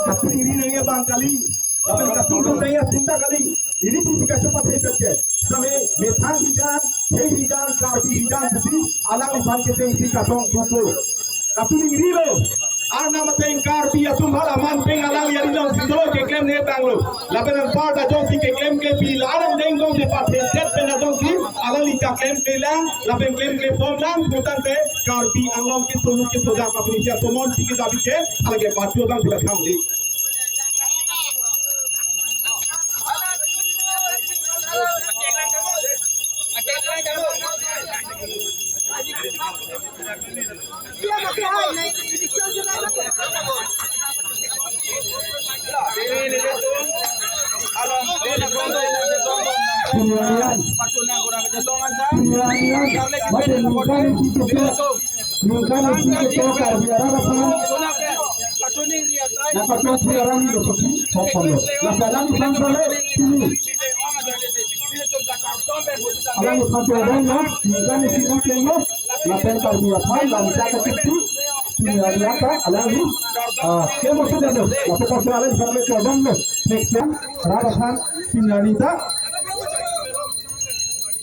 Satu ini nengnya bang kali, tapi satu nengnya cinta kali. Ini tuh kita cepat saja. Kami metang bijan, bijan, karbi bijan, jadi alang iban kita isi katong tutul. Satu ini lo, arna mateng karbi atau malah manteng alang yari lo sido keklaim nih banglo. Lapan part aja si keklaim ke bil, alang deng dong si pakai jet pen aja si alang lika klaim kelang, lapan klaim ke pomlang, bukan te karbi alang ke solu ke soda kapunisya somon sikit tapi ke, alang ke baju bang sudah kamu.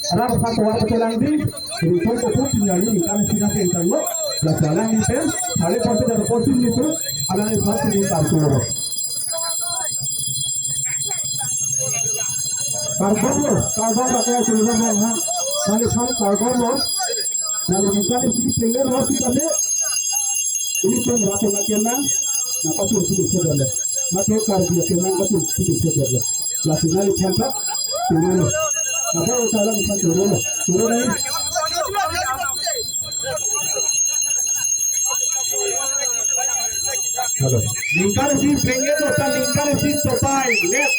Ada satu warga telang di ritual pokok tinggali ikan sina tentanglo, jalan di pen, hari posisi dari posisi itu, ada di posisi di kartu. Kartu pakai silver mana? Hari kartu lalu ikan isi tinggal masih ada. Ini pun berapa lagi nang? Napa tuh sudah sudah. Maka kartu yang nang betul sudah sudah. Lalu nali tempat tinggal. Apa usaha bisa turun ini. Lingkar si pengen atau lingkar si sopai left,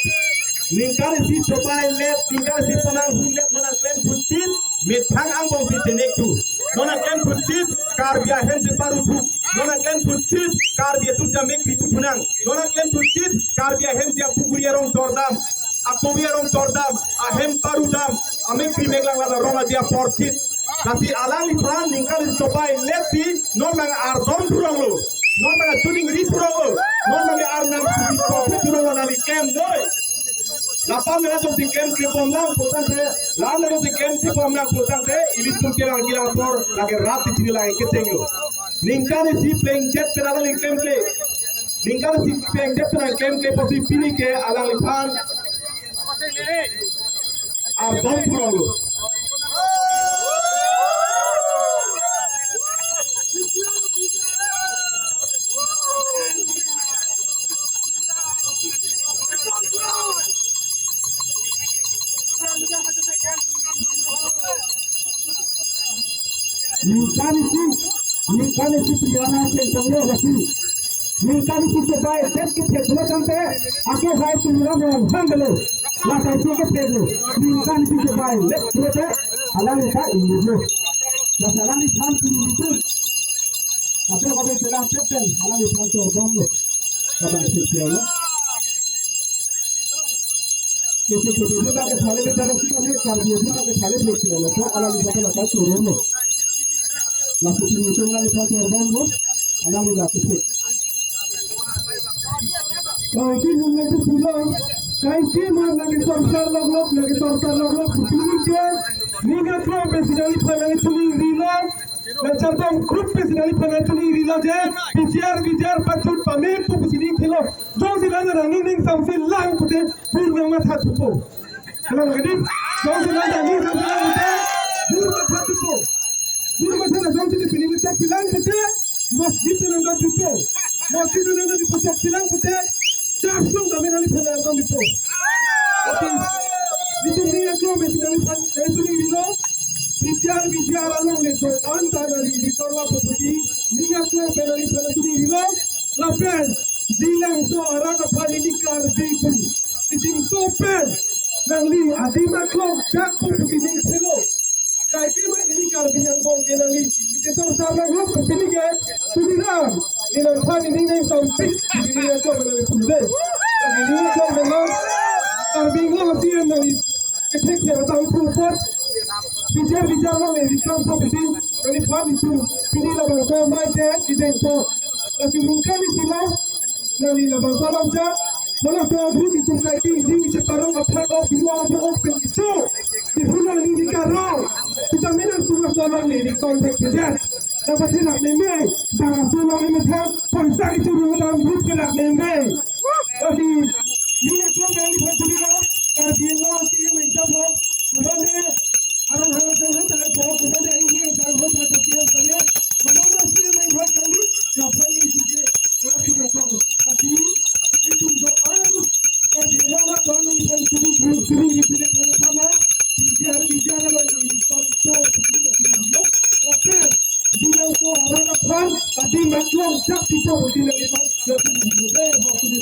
lingkar si sopai left, lingkar si penang left mana klaim puntit, metang ambong si tenek tu, mana klaim puntit, karbia hen si paru tu, mana klaim puntit, karbia tu jamek di punang, mana klaim puntit, karbia hen si apu kurierong tordam. Aku biarong tordam, ahem parudam, amek primeglang lada ronga dia portit. Kasi alang ifran ningkal sopai leti, non mang ardom durong lo, non mang tuning ri durong lo, non mang arnam suci portit durong lo nali kem doi. Lapam na jo si kem si pomlang potante, lam na jo si kem si pomlang potante, ilis pun kira gila por lagi rati sini lagi ketenglo. Ningkal si playing jet penala kem play, ningkal si playing jet penala kem play posi pini ke alang ifran. Ardom durong lo. Ninkani si Priyana Chentangle Rasi, Ninkani si Sopai Tet ke Teklo Tante, Ake Hai Priyana Hangalo, La Kaisi ke Teklo, Ninkani si Sopai Let Prote, Alang Ika Indlo, La Salang Ishan Priyana, Ake Hai Priyana Teten, Alang Ishan Priyana, Kata Priyana. Kisi kisi kita ke thale ke तरफ से हमें कार्डियो के thale देखते हैं तो अलग अलग लगा शुरू में la definición la lifa orgando ala la kisi काई घूमने से पूरा काई मार लगे सरकार लोग पुतली के नीगा क्रो प्रेसिडेंट फैले चुनी रीला नचरता ग्रुप प्रेसिडेंट फैले चुनी रीला जे विचार पचुट पमेर तो पुतली खेलो जो सिला रनिंग समसे लांग पुते पूर्ण में था तुपो हेलो गडी जो सिला रनिंग समसे पूर्ण में था तुपो पूर्ण में था जो सिला फिनिंग तक पिलांग पुते मस्जिद में ना तुपो मस्जिद में ना पुते पिलांग पुते Jaslo kami nali penalti itu. Itu dia tu mesti nali itu ni dino. Bicara alam itu antara nali di tolak pergi. Ni aku penalti itu dino. Lapan Jilang so arang panilikar bitu. Itim sopen nangli adima klok jak pun begini selo. Kai ke mai ini kar biang bong ke nangli. Ke so sarang lok begini ke sudiram. Ini pan ini nang sampit ini nang so nang sunde. Ini so nang kar biang mesti nangli. Ke tek se atau pupot. Bijar nang ni dikam so begini. Nangli pan itu ini lah bangsa mai ke ideng so. Tapi mungkin di sini nangli lah bangsa bangsa. Malah terus itu kaki ini sekarang apa kau bilang apa open itu di bulan ini sekarang kita minat semua soalan ini konteks saja dapat tidak memang jangan soalan ini macam kontak itu dalam grup tidak memang jadi minat soalan ini berbeda kalau dia masih menjawab kemudian orang orang yang jawab kemudian ini jawab macam dia mana masih menjawab kali apa ini juga kalau kita tahu tapi itu soal kalau orang orang yang sering bersama bicara lagi kontak oke bilang tu orang apa tadi maklum cak tipu di dalam waktu di